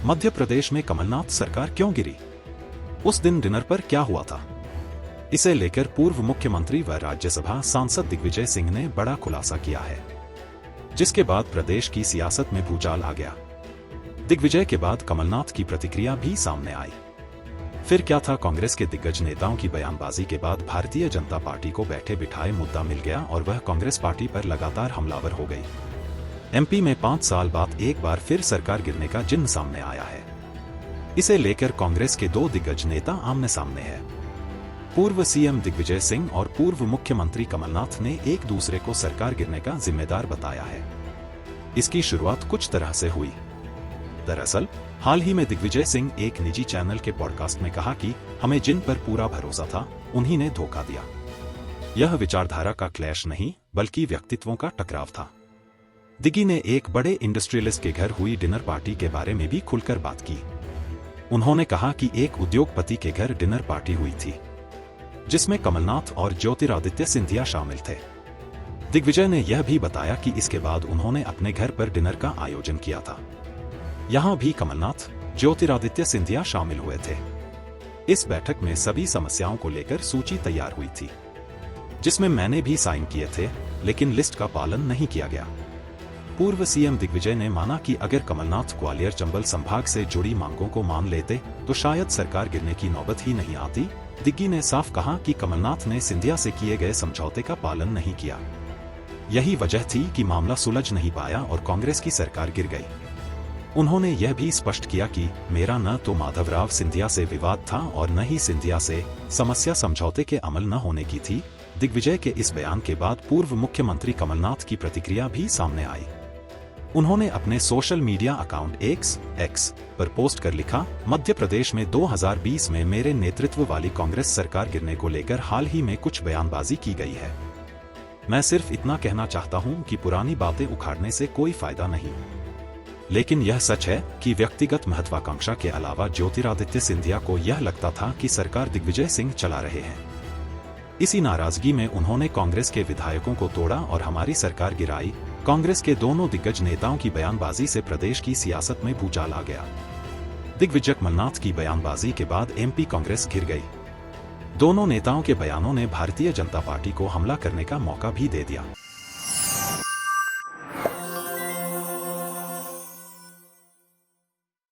मध्य प्रदेश में कमलनाथ सरकार क्यों गिरी? उस दिन डिनर पर क्या हुआ था? इसे लेकर पूर्व मुख्यमंत्री व राज्यसभा सांसद दिग्विजय सिंह ने बड़ा खुलासा किया है, जिसके बाद प्रदेश की सियासत में भूचाल आ गया। दिग्विजय के बाद कमलनाथ की प्रतिक्रिया भी सामने आई। फिर क्या था? कांग्रेस के दिग्गज नेताओं की बयानबाजी के बाद भारतीय जनता पार्टी को बैठे बिठाए मुद्दा मिल गया और वह कांग्रेस पार्टी पर लगातार हमलावर हो गई। एमपी में 5 साल बाद एक बार फिर सरकार गिरने का चिन्ह सामने आया है। इसे लेकर कांग्रेस के 2 दिग्गज नेता आमने सामने हैं। पूर्व सीएम दिग्विजय सिंह और पूर्व मुख्यमंत्री कमलनाथ ने एक दूसरे को सरकार गिरने का जिम्मेदार बताया है। इसकी शुरुआत कुछ तरह से हुई। दरअसल हाल ही में दिग्विजय सिंह एक निजी चैनल के पॉडकास्ट में कहा कि हमें जिन पर पूरा भरोसा था उन्हीं ने धोखा दिया। यह विचारधारा का क्लैश नहीं बल्कि व्यक्तित्वों का टकराव था। दिग्गी ने एक बड़े इंडस्ट्रियलिस्ट के घर हुई डिनर पार्टी के बारे में भी खुलकर बात की। उन्होंने कहा कि एक उद्योगपति के घर डिनर पार्टी हुई थी, जिसमें कमलनाथ और ज्योतिरादित्य सिंधिया शामिल थे। दिग्विजय ने यह भी बताया कि इसके बाद उन्होंने अपने घर पर डिनर का आयोजन किया था। यहां भी कमलनाथ, ज्योतिरादित्य सिंधिया शामिल हुए थे। इस बैठक में सभी समस्याओं को लेकर सूची तैयार हुई थी, जिसमें मैंने भी साइन किए थे, लेकिन लिस्ट का पालन नहीं किया गया। पूर्व सीएम दिग्विजय ने माना कि अगर कमलनाथ ग्वालियर चंबल संभाग से जुड़ी मांगों को मान लेते तो शायद सरकार गिरने की नौबत ही नहीं आती। दिग्गी ने साफ कहा कि कमलनाथ ने सिंधिया से किए गए समझौते का पालन नहीं किया। यही वजह थी कि मामला सुलझ नहीं पाया और कांग्रेस की सरकार गिर गई। उन्होंने यह भी स्पष्ट किया कि मेरा न तो माधवराव सिंधिया से विवाद था और न ही सिंधिया से, समस्या समझौते के अमल न होने की थी। दिग्विजय के इस बयान के बाद पूर्व मुख्यमंत्री कमलनाथ की प्रतिक्रिया भी सामने आई। उन्होंने अपने सोशल मीडिया अकाउंट एक्स पर पोस्ट कर लिखा, मध्य प्रदेश में 2020 में मेरे नेतृत्व वाली कांग्रेस सरकार गिरने को लेकर हाल ही में कुछ बयानबाजी की गई है। मैं सिर्फ इतना कहना चाहता हूं कि पुरानी बातें उखाड़ने से कोई फायदा नहीं, लेकिन यह सच है कि व्यक्तिगत महत्वाकांक्षा के अलावा ज्योतिरादित्य सिंधिया को यह लगता था कि सरकार दिग्विजय सिंह चला रहे हैं। इसी नाराजगी में उन्होंने कांग्रेस के विधायकों को तोड़ा और हमारी सरकार गिराई। कांग्रेस के दोनों दिग्गज नेताओं की बयानबाजी से प्रदेश की सियासत में भूचाल आ गया। दिग्विजय कमलनाथ की बयानबाजी के बाद एमपी कांग्रेस घिर गई। दोनों नेताओं के बयानों ने भारतीय जनता पार्टी को हमला करने का मौका भी दे दिया।